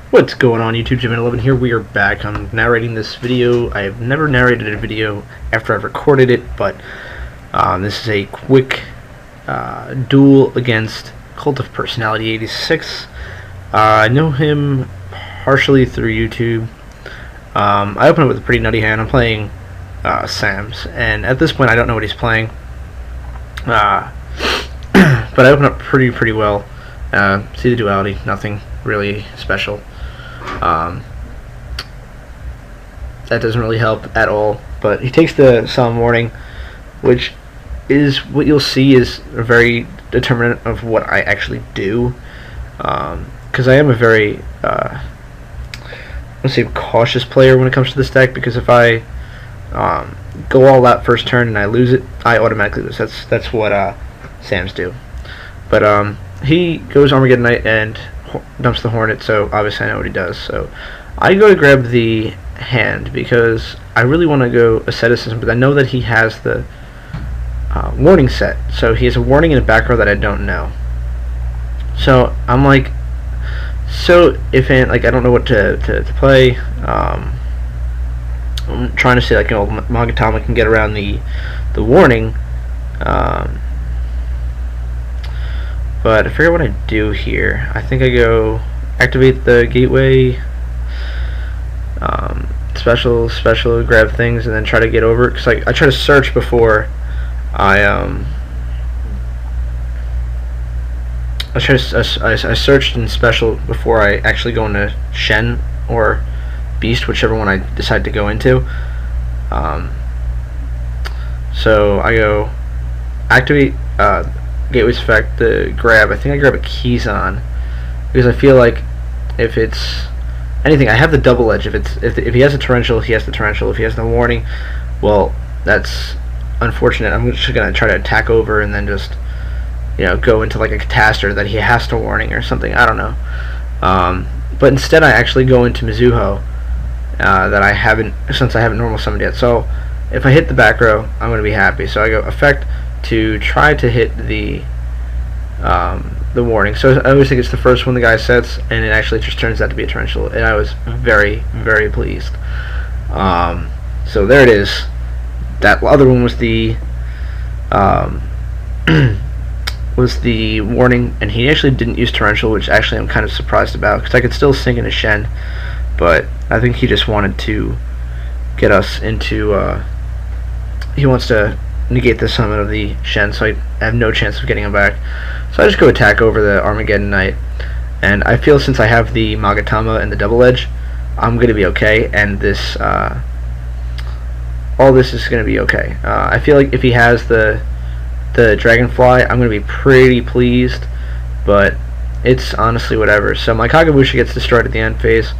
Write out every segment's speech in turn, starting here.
What's going on YouTube? Jim11 here. We are back. I'm narrating this video. I have never narrated a video after I've recorded it, but this is a quick duel against CultofPersonality86. I know him partially through YouTube. I opened up with a pretty nutty hand. I'm playing Sam's, and at this point I don't know what he's playing. But I opened up pretty well. See the duality, nothing really special. That doesn't really help at all, but he takes the Solemn Warning, which is what you'll see is a very determinant of what I actually do, because I am a very let's say cautious player when it comes to this deck, because if I go all out first turn and I lose it, I automatically lose. That's what Sam's do. But he goes Armageddon Knight and dumps the Hornet, so obviously I know what he does. So I go to grab the hand because I really want to go Asceticism, but I know that he has the warning set. So he has a warning in the back row that I don't know. So I'm like, so if I don't know what to play. I'm trying to say, like, Magatama can get around the warning. But I figure what I do here. I think I go activate the gateway, special, grab things, and then try to get over it. Because I try to search before I searched in special before I actually go into Shen or Beast, whichever one I decide to go into. So I go activate Gateway's effect, the grab. I think I grab a Keyzon because I feel like if it's anything, I have the double edge. If he has a torrential, he has the torrential. If he has the warning, well, that's unfortunate. I'm just gonna try to attack over and then just go into like a Catastor that he has to warning or something. I don't know. But instead, I actually go into Mizuho that I haven't normal summoned yet. So if I hit the back row, I'm gonna be happy. So I go effect to try to hit the warning. So I always think it's the first one the guy sets, and it actually just turns out to be a torrential, and I was very pleased. So there it is. That other one was the warning, and he actually didn't use torrential, which actually I'm kind of surprised about, because I could still sink into Shen, but I think he just wanted to get us into he wants to negate the summon of the Shen, so I have no chance of getting him back. So I just go attack over the Armageddon Knight, and I feel since I have the Magatama and the double edge, I'm gonna be okay, and this all this is gonna be okay. I feel like if he has the Dragonfly, I'm gonna be pretty pleased, but it's honestly whatever. So my Kagabusha gets destroyed at the end phase.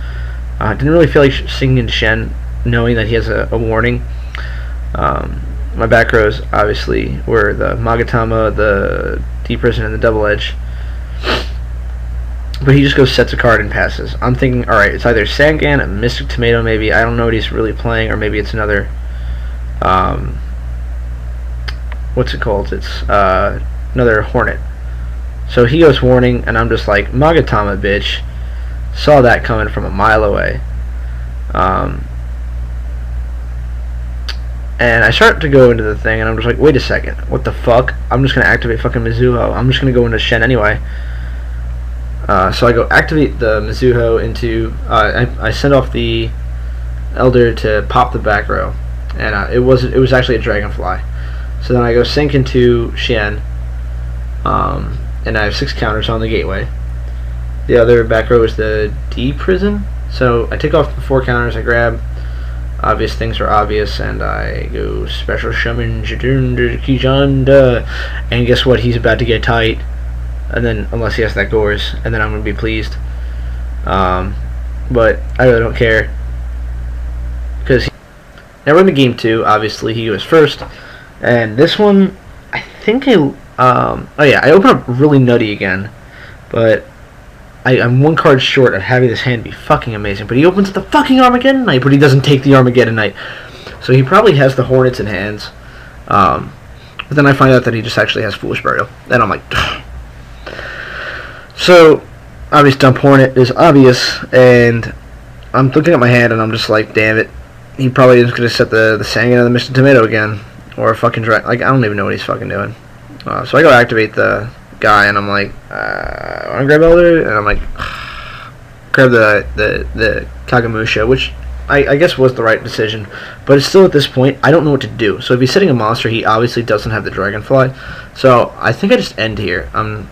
Didn't really feel like singing into Shen, knowing that he has a warning. My back rows obviously were the Magatama, the Deep Prison, and the double edge. But he just goes sets a card and passes. I'm thinking, alright, it's either Sangan, a Mystic Tomato maybe, I don't know what he's really playing, or maybe it's another what's it called? It's another Hornet. So he goes warning, and I'm just like, Magatama, bitch. Saw that coming from a mile away. And I start to go into the thing, and I'm just like, wait a second, what the fuck? I'm just going to activate fucking Mizuho. I'm just going to go into Shen anyway. So I go activate the Mizuho into... I send off the Elder to pop the back row. And it was actually a Dragonfly. So then I go sink into Shen. And I have 6 counters on the Gateway. The other back row is the D Prison. So I take off the 4 counters, I grab... Obvious things are obvious, and I go special summon Kijanda, and guess what? He's about to get tight, and then unless he has that Gores, and then I'm gonna be pleased. But I really don't care, because now we're in the game 2. Obviously, he goes first, and this one I think oh yeah, I open up really nutty again, but I'm 1 card short of having this hand be fucking amazing, but he opens the fucking Armageddon Knight, but he doesn't take the Armageddon Knight. So he probably has the Hornets in hands. But then I find out that he just actually has Foolish Burial. And I'm like, so obvious dump hornet is obvious, and I'm looking at my hand and I'm just like, damn it, he probably is gonna set the Sangan of the Mr. Tomato again, or fucking like I don't even know what he's fucking doing. So I go activate the guy and I'm like, wanna grab Elder? And I'm like, grab the Kagamusha, which I guess was the right decision, but it's still at this point I don't know what to do. So if he's setting a monster, he obviously doesn't have the Dragonfly. So I think I just end here. I'm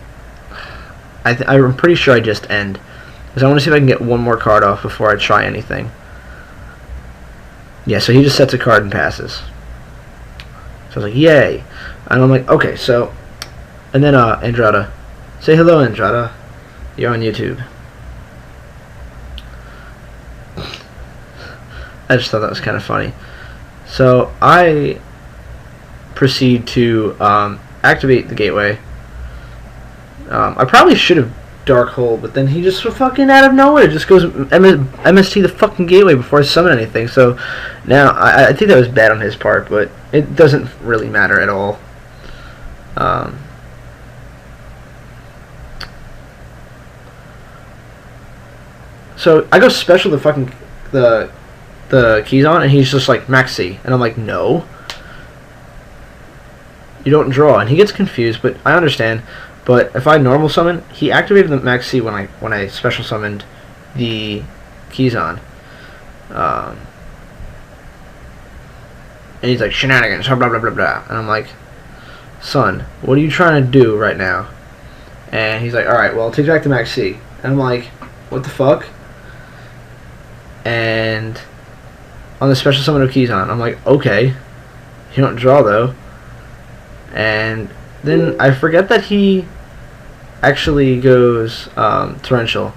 pretty sure I just end, because I want to see if I can get one more card off before I try anything. Yeah, so he just sets a card and passes. So I was like, yay. And I'm like, okay, so, and then Andrada. Say hello, Andrada. You're on YouTube. I just thought that was kind of funny. So I proceed to activate the gateway. I probably should have Dark Hole, but then he just fucking out of nowhere just goes MST the fucking gateway before I summon anything. So now I think that was bad on his part, but it doesn't really matter at all. So I go special the fucking the keys on, and he's just like Max C, and I'm like, no, you don't draw, and he gets confused, but I understand. But if I normal summon, he activated the Max C when I special summoned the keys on, and he's like shenanigans, blah blah blah blah, and I'm like, son, what are you trying to do right now? And he's like, all right, well, take back the Max C, and I'm like, what the fuck? And on the special summon of keys on, I'm like, okay, you don't draw though. And then I forget that he actually goes torrential.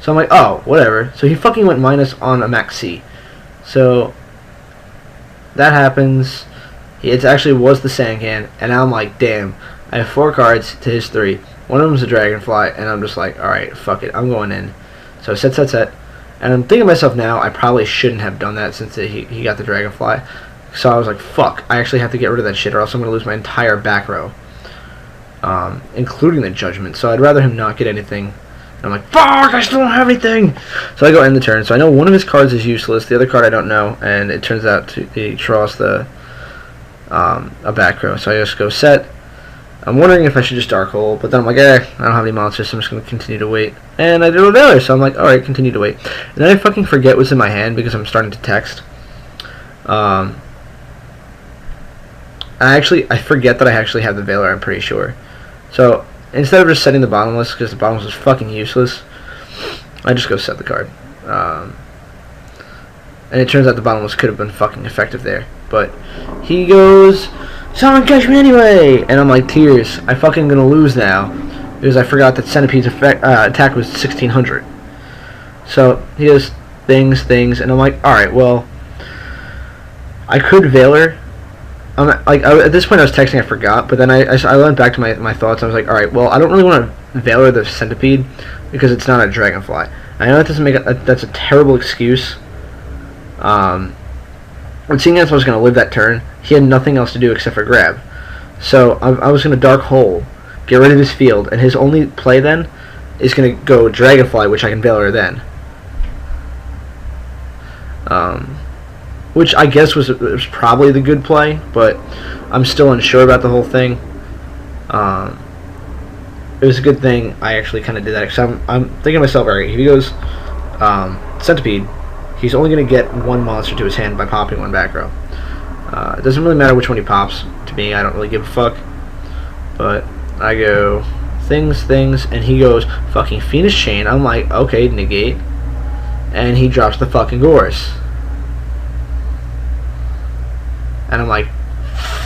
So I'm like, oh, whatever. So he fucking went minus on a Max C. So that happens. It actually was the Sangan, and now I'm like, damn, I have 4 cards to his 3. One of them is a Dragonfly, and I'm just like, alright, fuck it, I'm going in. So set. And I'm thinking to myself now, I probably shouldn't have done that since he got the Dragonfly. So I was like, fuck, I actually have to get rid of that shit, or else I'm going to lose my entire back row, including the Judgment. So I'd rather him not get anything. And I'm like, fuck, I still don't have anything. So I go end the turn. So I know one of his cards is useless, the other card I don't know, and it turns out he draws a back row. So I just go set. I'm wondering if I should just Dark Hole, but then I'm like, I don't have any monsters, so I'm just going to continue to wait. And I do a Valor, so I'm like, alright, continue to wait. And then I fucking forget what's in my hand because I'm starting to text. I forget that I actually have the Valor, I'm pretty sure. So instead of just setting the Bottomless, because the Bottomless is fucking useless, I just go set the card. And it turns out the Bottomless could have been fucking effective there. But he goes, someone catch me anyway! And I'm like, tears, I fucking gonna lose now. Because I forgot that Centipede's attack was 1600. So he does things, and I'm like, alright, well, I could Valor. At this point I was texting, I forgot, but then I went back to my thoughts, and I was like, alright, well, I don't really want to Valor the Centipede, because it's not a Dragonfly. I know that doesn't make that's a terrible excuse. But seeing as I was going to live that turn, he had nothing else to do except for grab. So I was going to Dark Hole, get rid of his field, and his only play then is going to go Dragonfly, which I can Valor then. Which I guess was probably the good play, but I'm still unsure about the whole thing. It was a good thing I actually kind of did that, because I'm thinking to myself, alright, if he goes Centipede, he's only going to get one monster to his hand by popping one back row. It doesn't really matter which one he pops. To me, I don't really give a fuck. But I go things, and he goes fucking Phoenix Chain. I'm like, okay, negate. And he drops the fucking Gorse. And I'm like,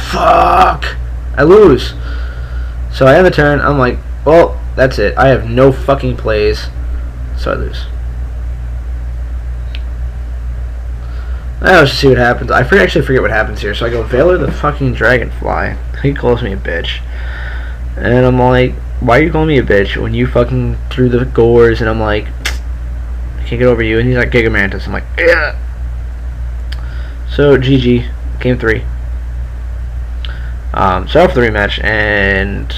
fuck! I lose. So I end the turn. I'm like, well, that's it. I have no fucking plays. So I lose. Let's see what happens. I actually forget what happens here. So I go Valor the fucking Dragonfly. He calls me a bitch. And I'm like, why are you calling me a bitch when you fucking threw the Gores? And I'm like, I can't get over you. And he's like, Gigamantis. I'm like, yeah. So GG. Game 3. So out for the rematch. And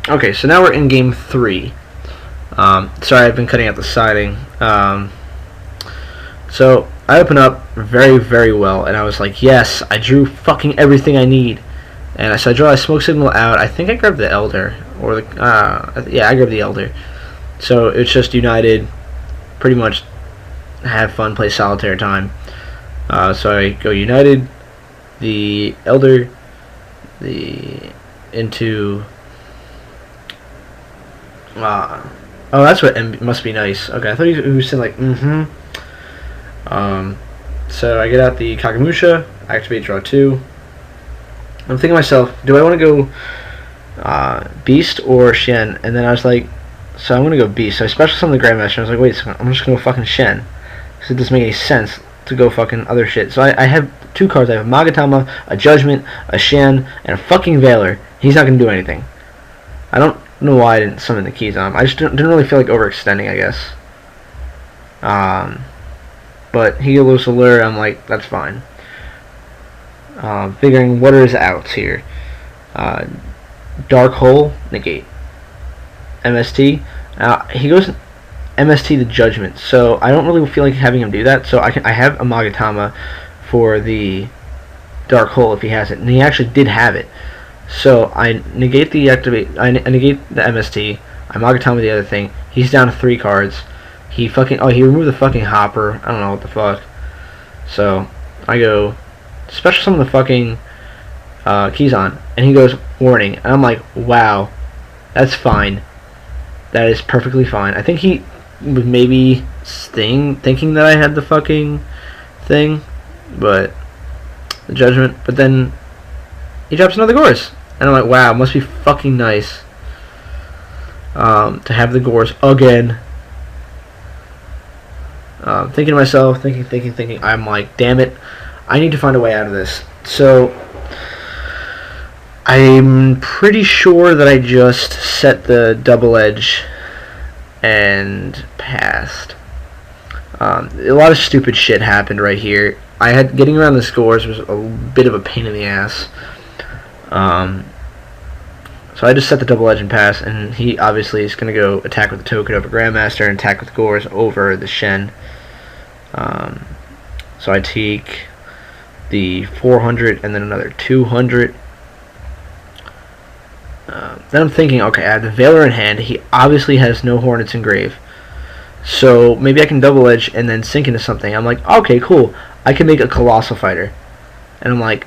okay, so now we're in game 3. Sorry, I've been cutting out the siding. So I open up very, very well, and I was like, yes, I drew fucking everything I need. And so I draw a smoke signal out. I think I grabbed the Elder, or the yeah, I grabbed the Elder. So it's just United, pretty much have fun, play solitaire time. So I go United, the Elder, into. Oh, that's what must be nice. Okay, I thought he was saying like so I get out the Kagamusha, activate draw 2. I'm thinking to myself, do I want to go Beast or Shen? And then I was like, so I'm going to go Beast. So I special summoned the Grandmaster. I was like, wait a second, I'm just going to go fucking Shen. Because it doesn't make any sense to go fucking other shit. So I have 2 cards. I have a Magatama, a Judgment, a Shen, and a fucking Veiler. He's not going to do anything. I don't know why I didn't summon the keys on him. I just didn't really feel like overextending, I guess. But he goes Allure, I'm like, that's fine. Figuring what are his outs here. Dark Hole, negate. MST. He goes MST the Judgment, so I don't really feel like having him do that. So I have a Magatama for the Dark Hole if he has it, and he actually did have it. So I negate the I negate the MST. I Magatama the other thing. He's down to 3 cards. He removed the fucking Hopper. I don't know what the fuck. So I go special summon the fucking keys on, and he goes warning, and I'm like, wow, that's fine. That is perfectly fine. I think he was maybe thinking that I had the fucking thing, but the Judgment. But then he drops another Gorz, and I'm like, wow, it must be fucking nice to have the Gorz again. Thinking to myself, thinking. I'm like, damn it, I need to find a way out of this. So I'm pretty sure that I just set the double edge and passed. A lot of stupid shit happened right here. Getting around the scores was a bit of a pain in the ass. So I just set the double edge and pass, and he obviously is going to go attack with the token over Grandmaster and attack with Gorz over the Shen. So I take the 400 and then another 200. Then I'm thinking, okay, I have the Veiler in hand. He obviously has no Hornets in grave. So maybe I can double edge and then sink into something. I'm like, okay, cool. I can make a Colossal Fighter. And I'm like,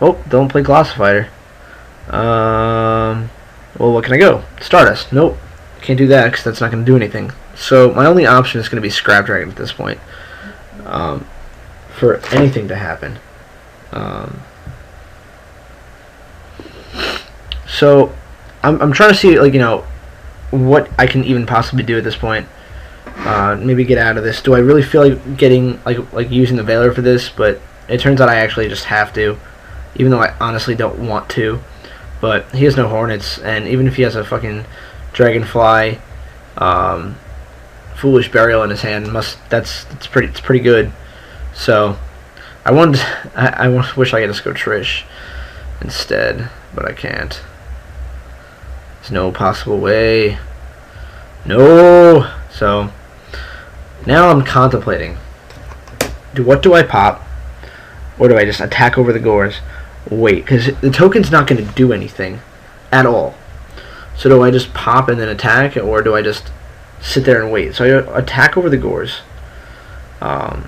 oh, don't play Colossal Fighter. Well, what can I go? Stardust. Nope. Can't do that because that's not going to do anything. So my only option is going to be Scrap Dragon at this point. For anything to happen. So I'm trying to see, like, what I can even possibly do at this point. Maybe get out of this. Do I really feel like getting like using the Veiler for this? But it turns out I actually just have to, even though I honestly don't want to. But he has no Hornets, and even if he has a fucking Dragonfly, Foolish Burial in his hand, it's pretty good. So I wish I could just go Trish instead, but I can't. There's no possible way. No. So now I'm contemplating. What do I pop? Or do I just attack over the Gorz? Wait, because the token's not going to do anything at all. So do I just pop and then attack, or do I just sit there and wait? So I attack over the Gorz. I'm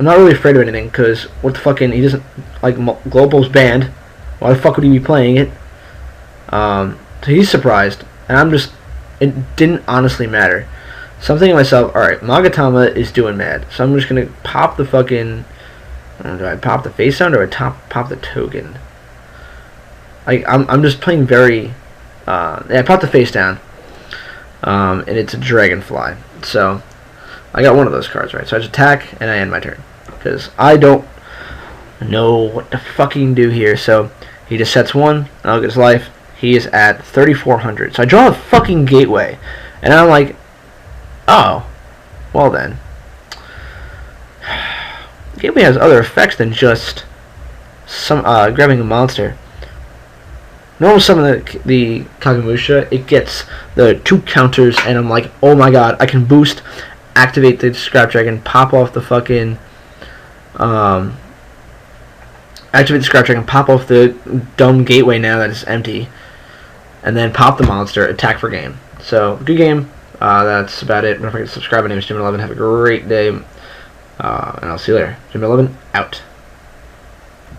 not really afraid of anything, because what the fucking, he doesn't, like, Global's banned. Why the fuck would he be playing it? So he's surprised, and it didn't honestly matter. So I'm thinking to myself, alright, Magatama is doing mad, so I'm just going to pop the fucking, do I pop the face down, or do I pop the token? I'm just playing very, yeah, I pop the face down, and it's a Dragonfly, so I got one of those cards, right? So I just attack, and I end my turn, because I don't know what to fucking do here. So he just sets 1, and I'll get his life. He is at 3,400, so I draw a fucking Gateway, and I'm like, oh, well then. Gateway has other effects than just grabbing a monster. Normal summon the Kagamusha, it gets the 2 counters, and I'm like, oh my god, I can boost, activate the Scrap Dragon, pop off the fucking, activate the Scrap Dragon, pop off the dumb gateway now that it's empty, and then pop the monster, attack for game. So, good game. That's about it. Don't forget to subscribe. My name is Jim11. Have a great day. And I'll see you later. Jim11, out.